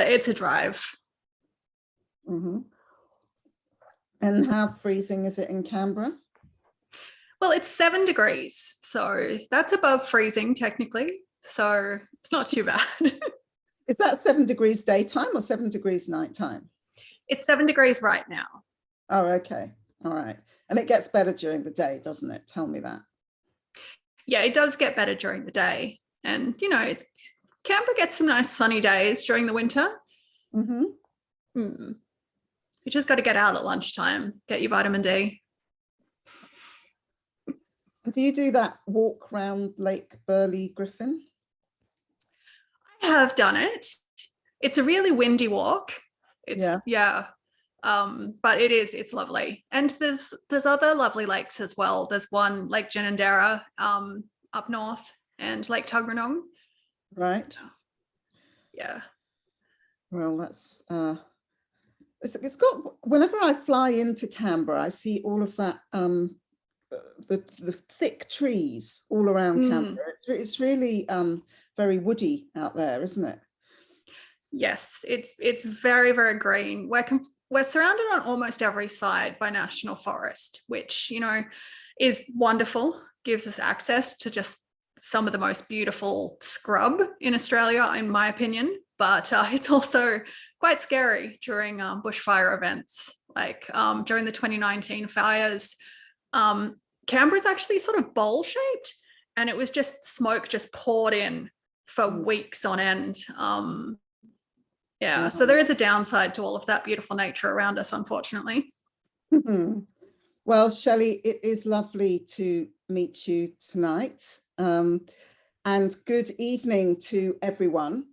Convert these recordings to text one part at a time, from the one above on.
it's a drive. Mm-hmm. And how freezing is it in Canberra? Well, it's 7 degrees, so that's above freezing technically. So it's not too bad. Is that 7 degrees daytime or 7 degrees nighttime? It's 7 degrees right now. Oh, okay. All right. And it gets better during the day, doesn't it? Tell me that. Yeah, it does get better during the day. And, you know, Canberra gets some nice sunny days during the winter. Mm-hmm. You just got to get out at lunchtime, get your vitamin D. Do you do that walk round Lake Burley Griffin? I have done it. It's a really windy walk. But it's lovely. And there's other lovely lakes as well. There's one, Lake Ginninderra, up north, and Lake Tuggeranong. Right. Yeah. Well, that's it's got, whenever I fly into Canberra, I see all of that the thick trees all around Canberra. It's really very woody out there, isn't it? Yes, it's very, very green. We're surrounded on almost every side by national forest, which, you know, is wonderful, gives us access to just some of the most beautiful scrub in Australia, in my opinion. But it's also quite scary during bushfire events, like during the 2019 fires. Canberra's actually sort of bowl-shaped, and it was just smoke just poured in for weeks on end. So there is a downside to all of that beautiful nature around us, unfortunately. Well, Shelley, it is lovely to meet you tonight. And good evening to everyone.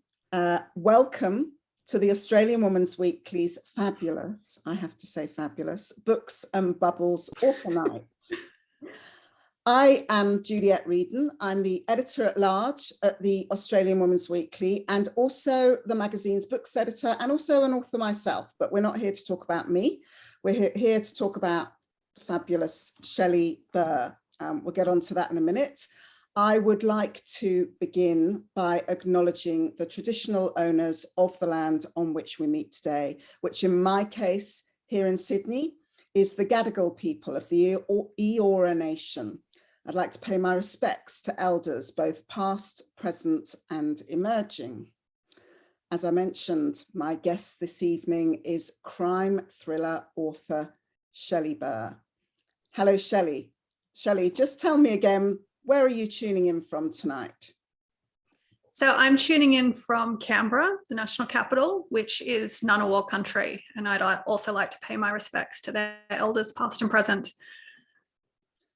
Welcome to the Australian Women's Weekly's fabulous, I have to say fabulous, Books and Bubbles Author Night. I am Juliette Reedon. I'm the editor-at-large at the Australian Women's Weekly and also the magazine's books editor and also an author myself, but we're not here to talk about me. We're here to talk about the fabulous Shelley Burr. We'll get on to that in a minute. I would like to begin by acknowledging the traditional owners of the land on which we meet today, which in my case here in Sydney is the Gadigal people of the Eora Nation. I'd like to pay my respects to elders, both past, present, and emerging. As I mentioned, my guest this evening is crime thriller author Shelley Burr. Hello, Shelley. Shelley, just tell me again, where are you tuning in from tonight? So I'm tuning in from Canberra, the national capital, which is Ngunnawal country. And I'd also like to pay my respects to their elders, past and present.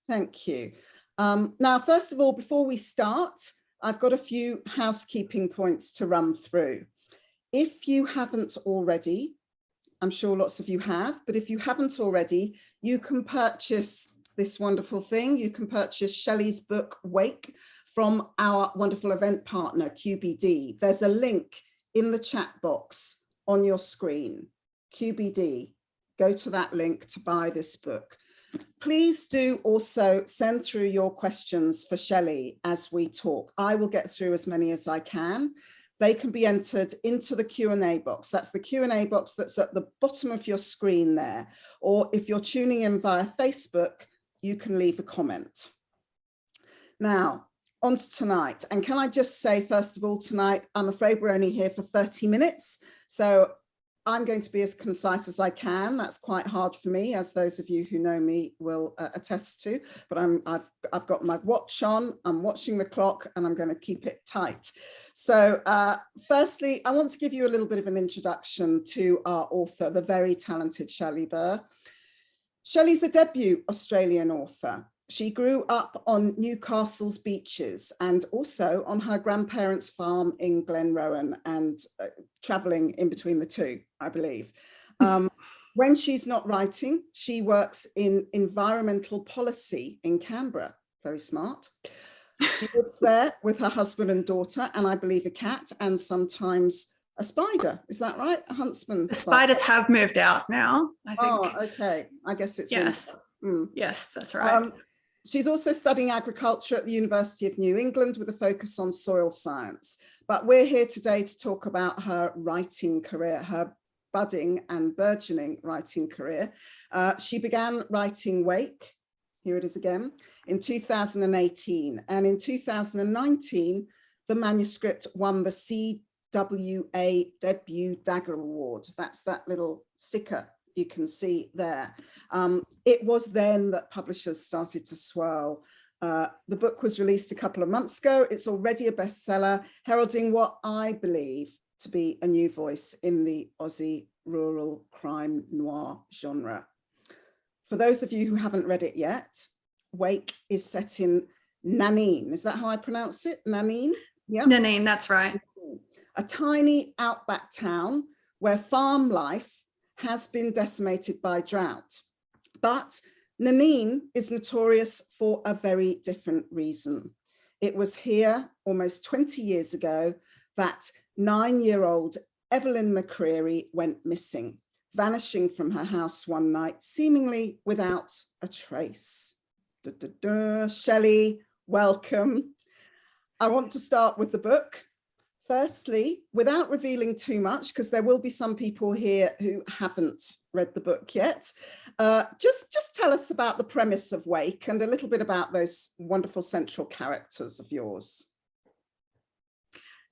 Thank you. Now, first of all, before we start, I've got a few housekeeping points to run through. If you haven't already, I'm sure lots of you have, but if you haven't already, you can purchase this wonderful thing. You can purchase Shelley's book, Wake, from our wonderful event partner, QBD. There's a link in the chat box on your screen, QBD. Go to that link to buy this book. Please do also send through your questions for Shelley as we talk. I will get through as many as I can. They can be entered into the Q&A box. That's the Q&A box that's at the bottom of your screen there. Or if you're tuning in via Facebook, you can leave a comment. Now, on to tonight. And can I just say, first of all, tonight, I'm afraid we're only here for 30 minutes. So I'm going to be as concise as I can. That's quite hard for me, as those of you who know me will attest to. But I've got my watch on, I'm watching the clock, and I'm going to keep it tight. So firstly, I want to give you a little bit of an introduction to our author, the very talented Shelley Burr. Shelley's a debut Australian author. She grew up on Newcastle's beaches and also on her grandparents' farm in Glenrowan and travelling in between the two, I believe. When she's not writing, she works in environmental policy in Canberra. Very smart. She lives there with her husband and daughter, and I believe a cat, and sometimes a spider. Is that right? A huntsman. The spiders have moved out now, I think. Oh, okay. I guess it's yes. Yes, that's right. She's also studying agriculture at the University of New England with a focus on soil science. But we're here today to talk about her writing career, her budding and burgeoning writing career. She began writing Wake, here it is again, in 2018. And in 2019, the manuscript won the CWA Debut Dagger Award. That's that little sticker you can see there. It was then that publishers started to swirl. The book was released a couple of months ago. It's already a bestseller, heralding what I believe to be a new voice in the Aussie rural crime noir genre. For those of you who haven't read it yet, Wake is set in Nanine. Is that how I pronounce it? Nanine? Yeah. Nanine, that's right. A tiny outback town where farm life has been decimated by drought. But Nanine is notorious for a very different reason. It was here almost 20 years ago that 9-year-old Evelyn McCreary went missing, vanishing from her house one night, seemingly without a trace. Shelley, welcome. I want to start with the book. Firstly, without revealing too much, because there will be some people here who haven't read the book yet, just tell us about the premise of Wake and a little bit about those wonderful central characters of yours.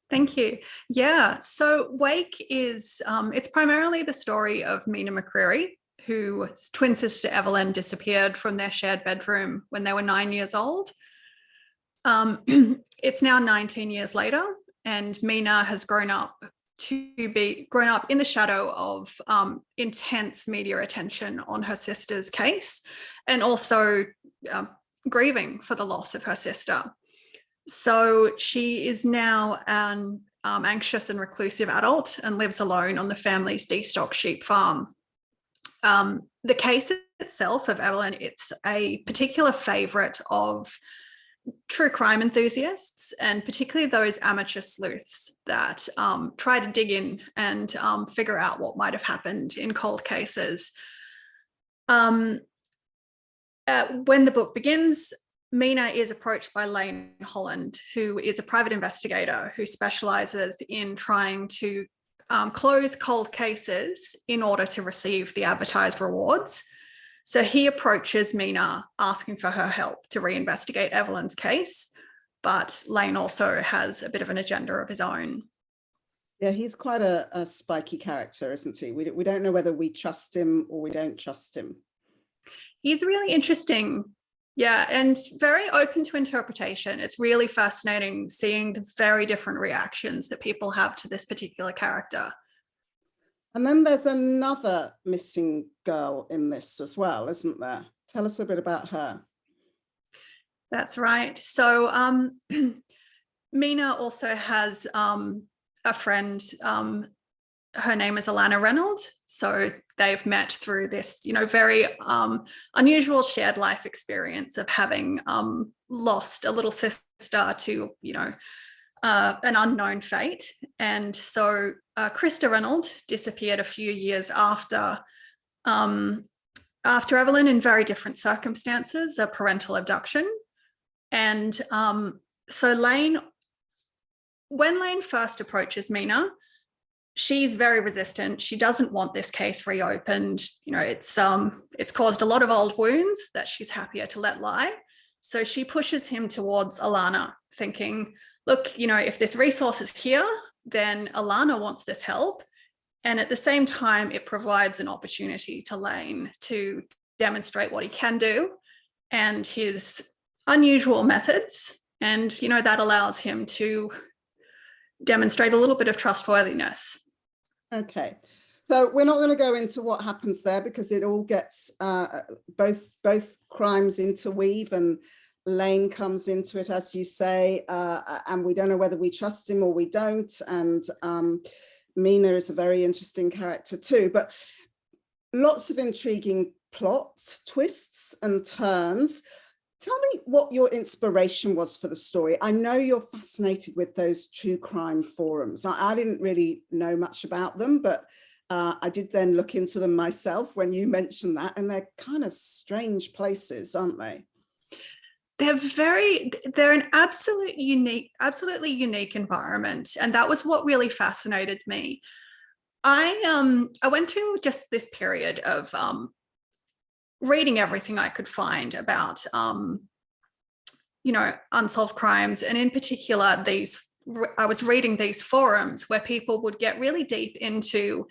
Thank you. Yeah, so Wake is, it's primarily the story of Mina McCreary, whose twin sister Evelyn disappeared from their shared bedroom when they were 9 years old. It's now 19 years later, and Mina has grown up in the shadow of intense media attention on her sister's case, and also grieving for the loss of her sister. So she is now an anxious and reclusive adult and lives alone on the family's destock sheep farm. The case itself of Evelyn, it's a particular favourite of true crime enthusiasts, and particularly those amateur sleuths that try to dig in and figure out what might have happened in cold cases. When the book begins, Mina is approached by Lane Holland, who is a private investigator who specialises in trying to close cold cases in order to receive the advertised rewards. So he approaches Mina asking for her help to reinvestigate Evelyn's case, but Lane also has a bit of an agenda of his own. Yeah, he's quite a spiky character, isn't he? We don't know whether we trust him or we don't trust him. He's really interesting, yeah, and very open to interpretation. It's really fascinating seeing the very different reactions that people have to this particular character. And then there's another missing girl in this as well, isn't there? Tell us a bit about her. That's right. So Mina also has a friend, her name is Alana Reynolds. So they've met through this, very unusual shared life experience of having lost a little sister to, an unknown fate. And so Krista Reynolds disappeared a few years after Evelyn in very different circumstances, a parental abduction. And so when Lane first approaches Mina, she's very resistant. She doesn't want this case reopened. It's caused a lot of old wounds that she's happier to let lie. So she pushes him towards Alana, thinking, look, if this resource is here, then Alana wants this help. And at the same time, it provides an opportunity to Lane to demonstrate what he can do and his unusual methods. And, that allows him to demonstrate a little bit of trustworthiness. Okay. So we're not going to go into what happens there because it all gets both crimes interweave, and Lane comes into it, as you say, and we don't know whether we trust him or we don't. And Mina is a very interesting character too, but lots of intriguing plots, twists and turns. Tell me what your inspiration was for the story. I know you're fascinated with those true crime forums. I didn't really know much about them, but I did then look into them myself when you mentioned that, and they're kind of strange places, aren't they? they're an absolutely unique environment. And that was what really fascinated me. I went through just this period of reading everything I could find about unsolved crimes, and in particular I was reading these forums where people would get really deep into,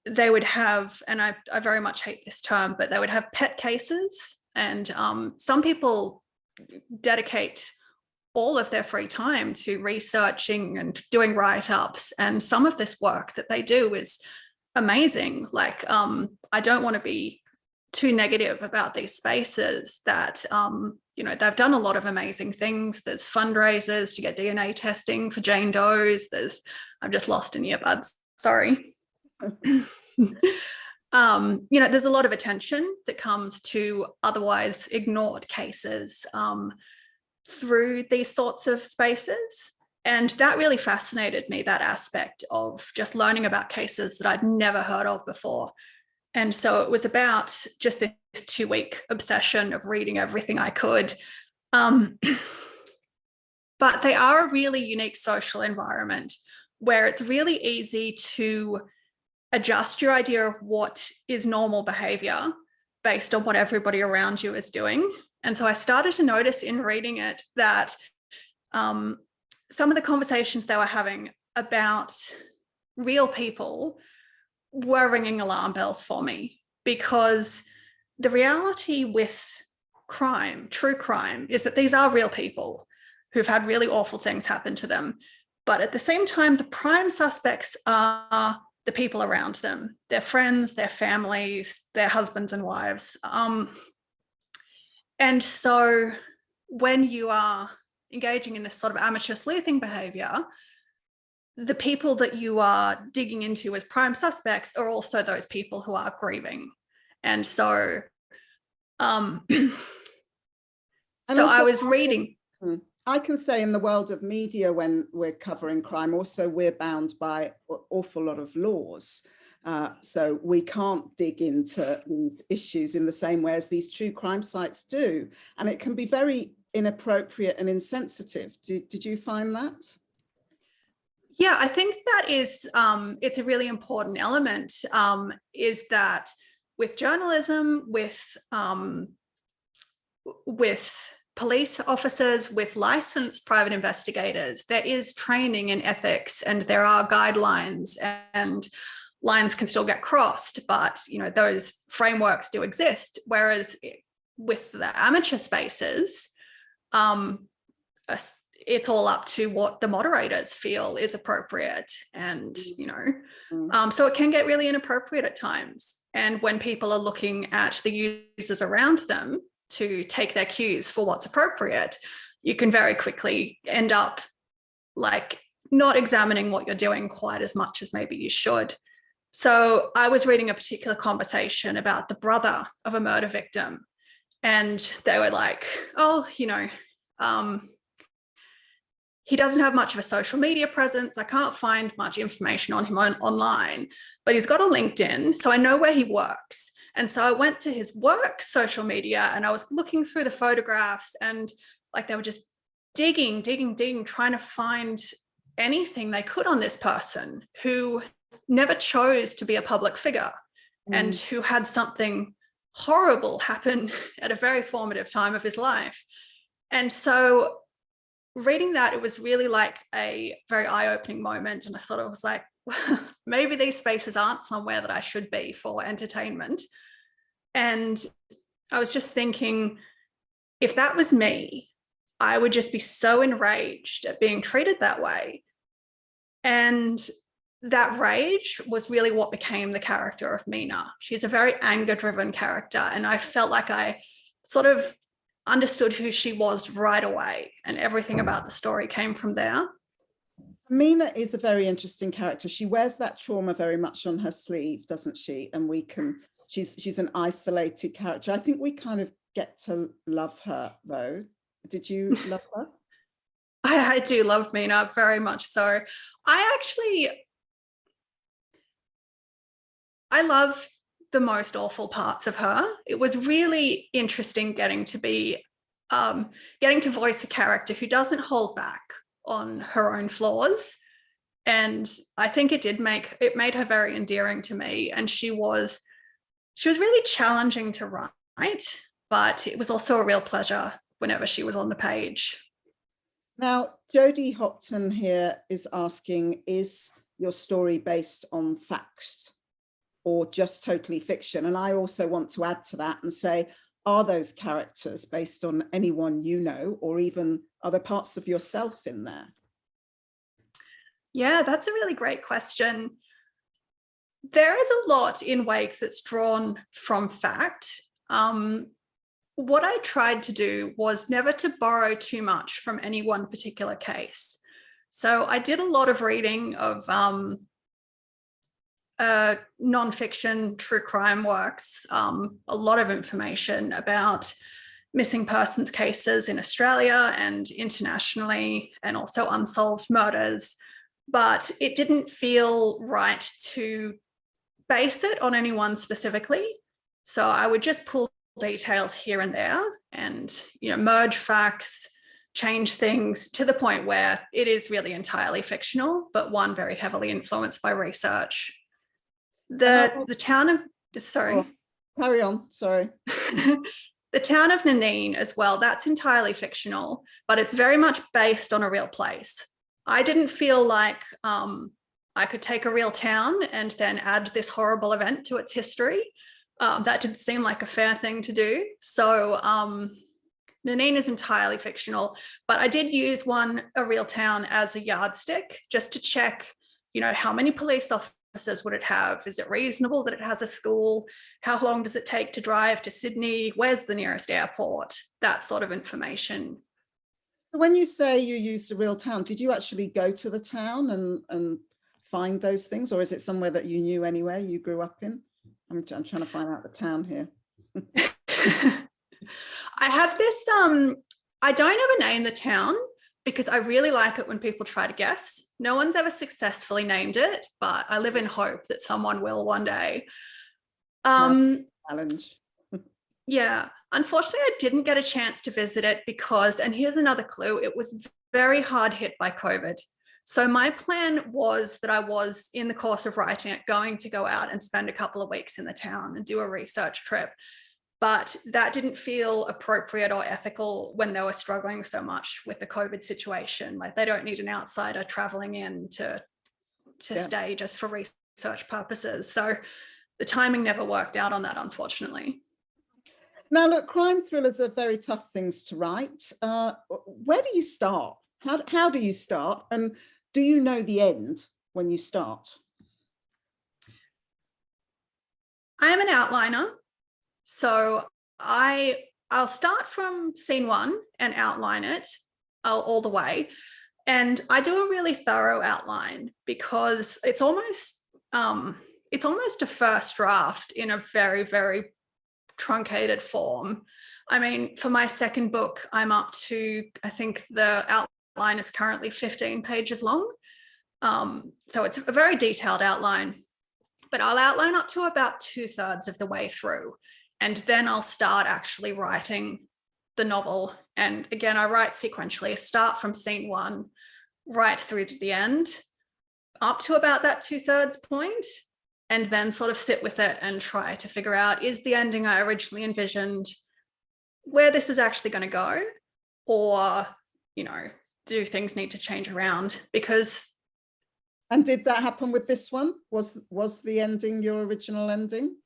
they would have, and I very much hate this term, but they would have pet cases, and some people dedicate all of their free time to researching and doing write-ups, and some of this work that they do is amazing. Like I don't want to be too negative about these spaces that they've done a lot of amazing things. There's fundraisers to get DNA testing for Jane Doe's. I'm just lost in earbuds, sorry. There's a lot of attention that comes to otherwise ignored cases through these sorts of spaces. And that really fascinated me, that aspect of just learning about cases that I'd never heard of before. And so it was about just this 2-week obsession of reading everything I could. But they are a really unique social environment where it's really easy to adjust your idea of what is normal behavior based on what everybody around you is doing. And so I started to notice in reading it that some of the conversations they were having about real people were ringing alarm bells for me, because the reality with crime, true crime, is that these are real people who've had really awful things happen to them. But at the same time, the prime suspects are the people around them, their friends, their families, their husbands and wives. And so when you are engaging in this sort of amateur sleuthing behavior, the people that you are digging into as prime suspects are also those people who are grieving. And so I was reading. I can say in the world of media, when we're covering crime, also we're bound by an awful lot of laws. So we can't dig into these issues in the same way as these true crime sites do. And it can be very inappropriate and insensitive. Did you find that? Yeah, I think that is, it's a really important element, is that with journalism, with police officers, with licensed private investigators, there is training in ethics, and there are guidelines, and lines can still get crossed, but those frameworks do exist. Whereas with the amateur spaces, it's all up to what the moderators feel is appropriate. And, so it can get really inappropriate at times. And when people are looking at the users around them to take their cues for what's appropriate, you can very quickly end up like not examining what you're doing quite as much as maybe you should. So I was reading a particular conversation about the brother of a murder victim, and they were like, oh, he doesn't have much of a social media presence. I can't find much information on him online, but he's got a LinkedIn, so I know where he works. And so I went to his work social media, and I was looking through the photographs, and like they were just digging, trying to find anything they could on this person who never chose to be a public figure and who had something horrible happen at a very formative time of his life. And so reading that, it was really like a very eye-opening moment. And I sort of was like, maybe these spaces aren't somewhere that I should be for entertainment. And I was just thinking, if that was me, I would just be so enraged at being treated that way. And that rage was really what became the character of Mina. She's a very anger-driven character, and I felt like I sort of understood who she was right away, and everything about the story came from there. Mina is a very interesting character. She wears that trauma very much on her sleeve, doesn't she? And she's an isolated character. I think we kind of get to love her, though. Did you love her? I do love Mina very much so. I love the most awful parts of her. It was really interesting getting to be getting to voice a character who doesn't hold back on her own flaws. And I think it made her very endearing to me. And she was really challenging to write, but it was also a real pleasure whenever she was on the page. Now, Jodie Hopton here is asking, is your story based on fact or just totally fiction? And I also want to add to that and say, are those characters based on anyone you know, or even other parts of yourself in there? Yeah, that's a really great question. There is a lot in Wake that's drawn from fact. What I tried to do was never to borrow too much from any one particular case. So I did a lot of reading of nonfiction true crime works, a lot of information about missing persons cases in Australia and internationally, and also unsolved murders. But it didn't feel right to base it on anyone specifically. So I would just pull details here and there and, merge facts, change things to the point where it is really entirely fictional, but one very heavily influenced by research. The town of, sorry. Oh, carry on, sorry. The town of Nanine as well, that's entirely fictional, but it's very much based on a real place. I didn't feel like I could take a real town and then add this horrible event to its history. That didn't seem like a fair thing to do. So Nanine is entirely fictional, but I did use a real town as a yardstick just to check, how many police officers would it have? Is it reasonable that it has a school? How long does it take to drive to Sydney? Where's the nearest airport? That sort of information. So when you say you used a real town, did you actually go to the town and find those things, or is it somewhere that you knew anyway, you grew up in? I'm trying to find out the town here. I have this, I don't ever name the town because I really like it when people try to guess. No one's ever successfully named it, but I live in hope that someone will one day. Challenge. Yeah, unfortunately, I didn't get a chance to visit it because, and here's another clue, it was very hard hit by COVID. So my plan was that I was, in the course of writing it, going to go out and spend a couple of weeks in the town and do a research trip. But that didn't feel appropriate or ethical when they were struggling so much with the COVID situation. Like, they don't need an outsider traveling in to stay just for research purposes. So the timing never worked out on that, unfortunately. Now, look, crime thrillers are very tough things to write. Where do you start? How do you start? And do you know the end when you start? I am an outliner. So I'll start from scene one and outline it all the way. And I do a really thorough outline because it's almost a first draft in a very, very truncated form. I mean, for my second book, I'm up to, I think the outline is currently 15 pages long. So it's a very detailed outline, but I'll outline up to about 2/3 of the way through. And then I'll start actually writing the novel. And again, I write sequentially, start from scene one, right through to the end, up to about that 2/3 point, and then sort of sit with it and try to figure out, is the ending I originally envisioned where this is actually going to go? Or, do things need to change around? Because... And did that happen with this one? Was the ending your original ending?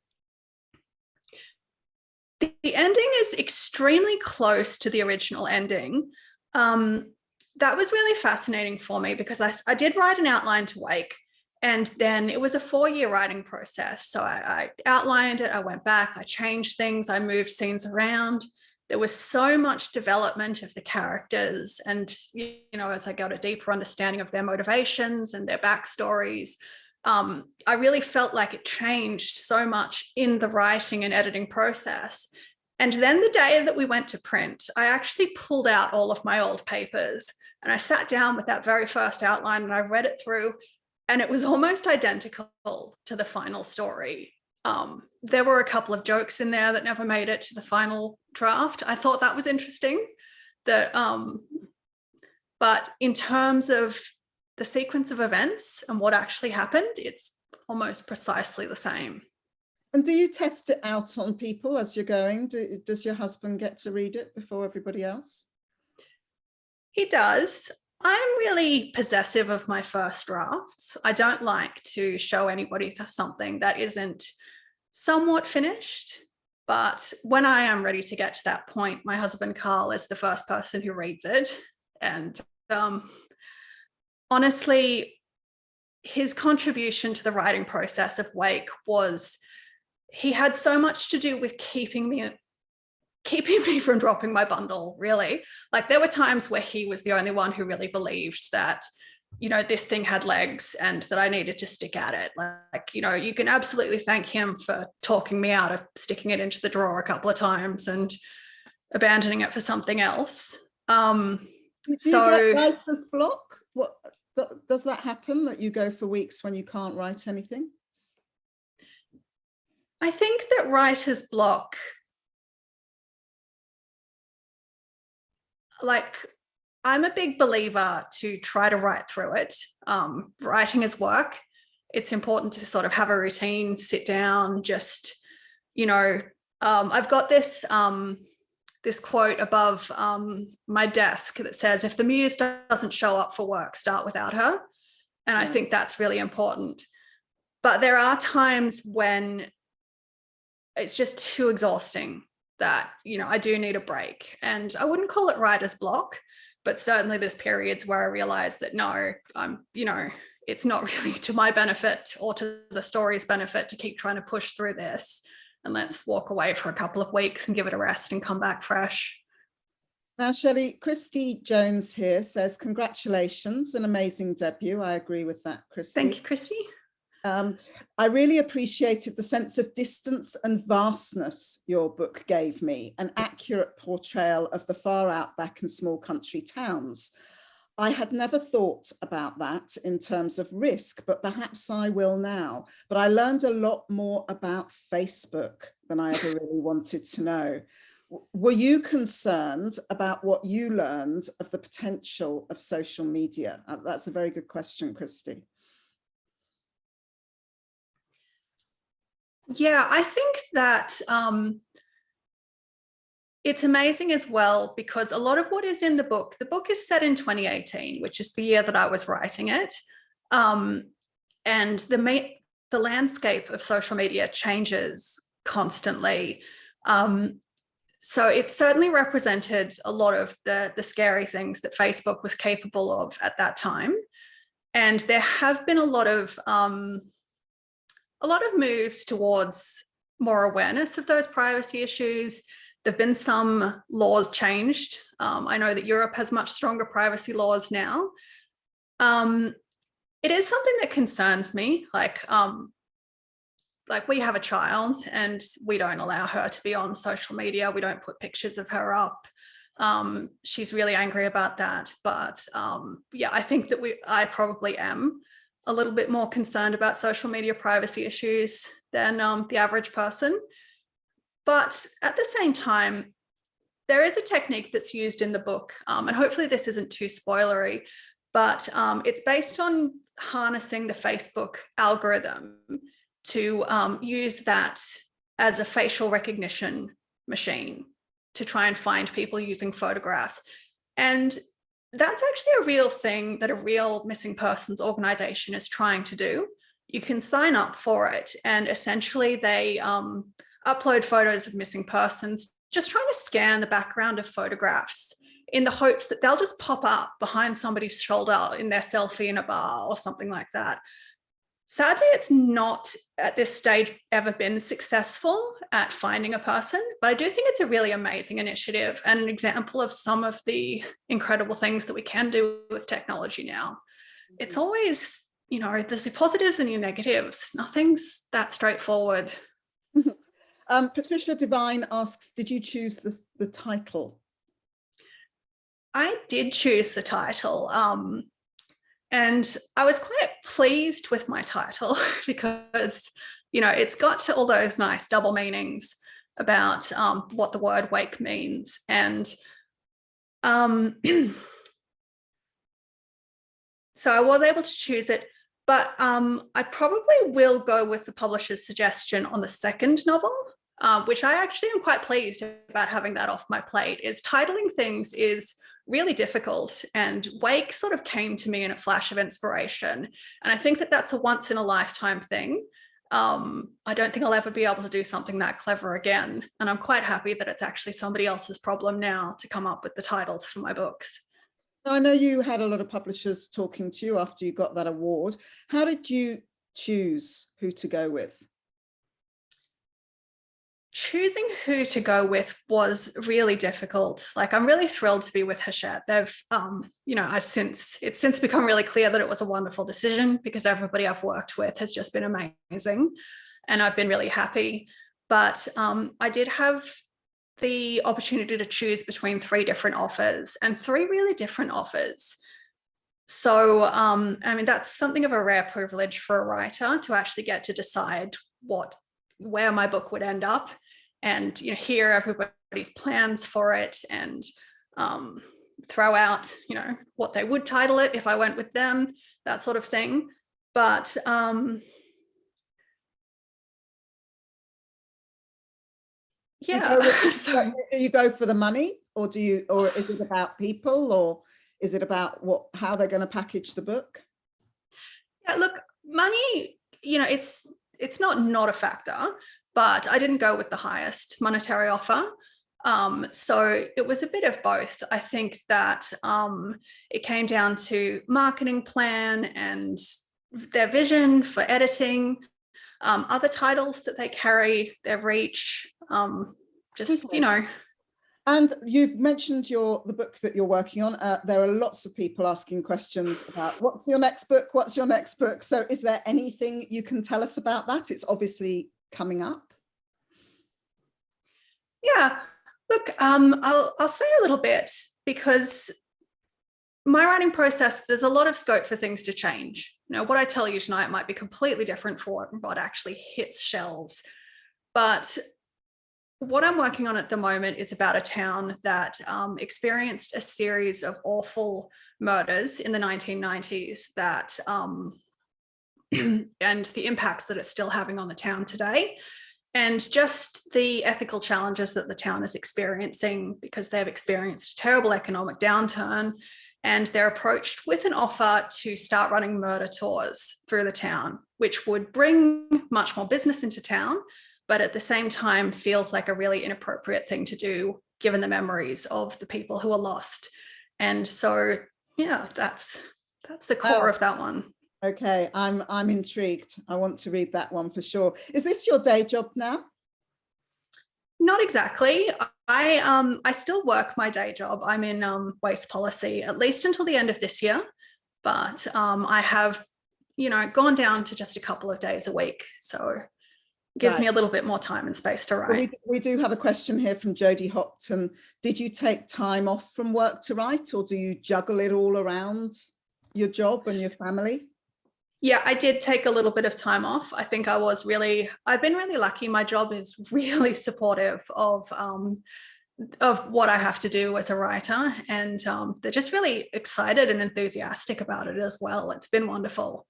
The ending is extremely close to the original ending. That was really fascinating for me because I did write an outline to Wake, and then it was a 4-year writing process. So I outlined it, I went back, I changed things, I moved scenes around. There was so much development of the characters, and as I got a deeper understanding of their motivations and their backstories, I really felt like it changed so much in the writing and editing process. And then the day that we went to print, I actually pulled out all of my old papers and I sat down with that very first outline and I read it through, and it was almost identical to the final story. There were a couple of jokes in there that never made it to the final draft. I thought that was interesting. But in terms of the sequence of events and what actually happened, it's almost precisely the same. And do you test it out on people as you're going? Does your husband get to read it before everybody else? He does. I'm really possessive of my first drafts. I don't like to show anybody something that isn't somewhat finished. But when I am ready to get to that point, my husband Carl is the first person who reads it. And honestly, his contribution to the writing process of Wake was, he had so much to do with keeping me from dropping my bundle, really. Like, there were times where he was the only one who really believed that, you know, this thing had legs and that I needed to stick at it. Like, you know, you can absolutely thank him for talking me out of sticking it into the drawer a couple of times and abandoning it for something else. Do you get writer's block? What does that happen, that you go for weeks when you can't write anything? I think that writer's block, like, I'm a big believer to try to write through it. Writing is work. It's important to sort of have a routine, sit down, just, you know, I've got this quote above my desk that says, if the muse doesn't show up for work, start without her. And I think that's really important. But there are times when it's just too exhausting that, you know, I do need a break. And I wouldn't call it writer's block, but certainly there's periods where I realize that no, you know, it's not really to my benefit or to the story's benefit to keep trying to push through this. And let's walk away for a couple of weeks and give it a rest and come back fresh. Now, Shelley, Christy Jones here says, congratulations, an amazing debut. I agree with that, Christy. Thank you, Christy. I really appreciated the sense of distance and vastness your book gave me, an accurate portrayal of the far outback and small country towns. I had never thought about that in terms of risk, but perhaps I will now. But I learned a lot more about Facebook than I ever really wanted to know. Were you concerned about what you learned of the potential of social media? That's a very good question, Christy. Yeah, I think that it's amazing as well, because a lot of what is in the book is set in 2018, which is the year that I was writing it. And the landscape of social media changes constantly. So it certainly represented a lot of the scary things that Facebook was capable of at that time. And there have been a lot of moves towards more awareness of those privacy issues. There've been some laws changed. I know that Europe has much stronger privacy laws now. It is something that concerns me. Like we have a child and we don't allow her to be on social media. We don't put pictures of her up. She's really angry about that. But yeah, I think that I probably am a little bit more concerned about social media privacy issues than the average person. But at the same time, there is a technique that's used in the book, and hopefully this isn't too spoilery, but it's based on harnessing the Facebook algorithm to use that as a facial recognition machine to try and find people using photographs. And that's actually a real thing that a real missing persons organization is trying to do. You can sign up for it, and essentially they upload photos of missing persons, just trying to scan the background of photographs in the hopes that they'll just pop up behind somebody's shoulder in their selfie in a bar or something like that. Sadly, it's not at this stage ever been successful at finding a person, but I do think it's a really amazing initiative and an example of some of the incredible things that we can do with technology now. It's always, you know, there's your positives and your negatives. Nothing's that straightforward. Patricia Devine asks, did you choose the title? I did choose the title. And I was quite pleased with my title because, you know, it's got to all those nice double meanings about what the word wake means. And so I was able to choose it, but I probably will go with the publisher's suggestion on the second novel, which I actually am quite pleased about having that off my plate. Is titling things is really difficult, and Wake sort of came to me in a flash of inspiration. And I think that that's a once in a lifetime thing. I don't think I'll ever be able to do something that clever again. And I'm quite happy that it's actually somebody else's problem now to come up with the titles for my books. Now, I know you had a lot of publishers talking to you after you got that award. How did you choose who to go with? Choosing who to go with was really difficult. Like, I'm really thrilled to be with Hachette. They've, you know, it's since become really clear that it was a wonderful decision, because everybody I've worked with has just been amazing, and I've been really happy. But I did have the opportunity to choose between 3 different offers, and 3 really different offers. So, I mean, that's something of a rare privilege for a writer, to actually get to decide where my book would end up, and, you know, hear everybody's plans for it, and throw out, you know, what they would title it if I went with them, that sort of thing. But yeah. Do you go for the money, or is it about people, or is it about how they're going to package the book? Yeah, look, money, you know, it's not a factor, but I didn't go with the highest monetary offer. So it was a bit of both. I think that it came down to marketing plan and their vision for editing, other titles that they carry, their reach, just, you know. And you've mentioned the book that you're working on. There are lots of people asking questions about what's your next book? What's your next book? So is there anything you can tell us about that? It's obviously coming up. Yeah, look, I'll say a little bit, because my writing process, there's a lot of scope for things to change. You know, what I tell you tonight might be completely different for what actually hits shelves. But what I'm working on at the moment is about a town that experienced a series of awful murders in the 1990s that and the impacts that it's still having on the town today, and just the ethical challenges that the town is experiencing, because they've experienced a terrible economic downturn, and they're approached with an offer to start running murder tours through the town, which would bring much more business into town, but at the same time feels like a really inappropriate thing to do, given the memories of the people who are lost. And so, yeah, that's the core of that one. Okay, I'm intrigued. I want to read that one for sure. Is this your day job now? Not exactly. I still work my day job. I'm in waste policy, at least until the end of this year. But I have, you know, gone down to just a couple of days a week. So it gives me a little bit more time and space to write. We do have a question here from Jodie Hopton. Did you take time off from work to write, or do you juggle it all around your job and your family? Yeah, I did take a little bit of time off. I think I've been really lucky. My job is really supportive of what I have to do as a writer, and they're just really excited and enthusiastic about it as well. It's been wonderful.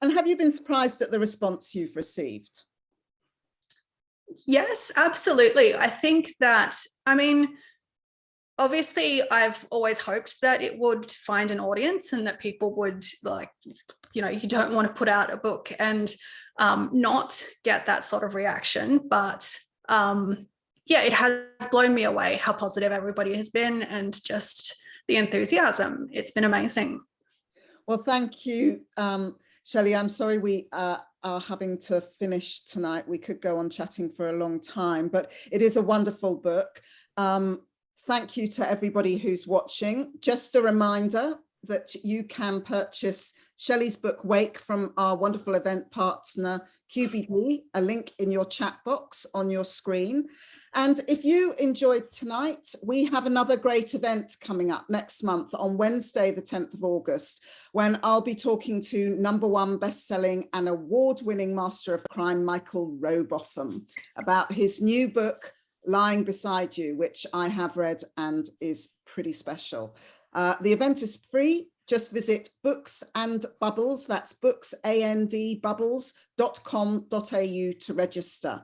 And have you been surprised at the response you've received? Yes, absolutely. I think that, I mean, obviously I've always hoped that it would find an audience, and that people would, like, you know, you don't want to put out a book and not get that sort of reaction. But yeah, it has blown me away how positive everybody has been, and just the enthusiasm. It's been amazing. Well, thank you, Shelley. I'm sorry we are having to finish tonight. We could go on chatting for a long time, but it is a wonderful book. Thank you to everybody who's watching. Just a reminder, that you can purchase Shelley's book Wake from our wonderful event partner QBD, a link in your chat box on your screen. And if you enjoyed tonight, we have another great event coming up next month on Wednesday, the 10th of August, when I'll be talking to #1 best-selling and award-winning master of crime, Michael Robotham, about his new book, Lying Beside You, which I have read and is pretty special. The event is free. Just visit Books and Bubbles, that's books, A-N-D, bubbles.com.au to register.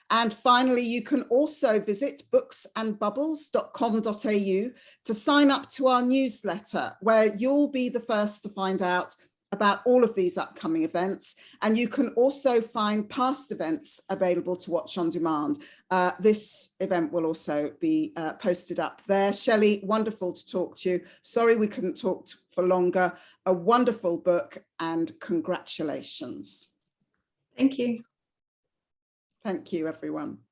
And finally, you can also visit booksandbubbles.com.au to sign up to our newsletter, where you'll be the first to find out about all of these upcoming events. And you can also find past events available to watch on demand. This event will also be posted up there. Shelley, wonderful to talk to you. Sorry we couldn't talk for longer. A wonderful book, and congratulations. Thank you. Thank you, everyone.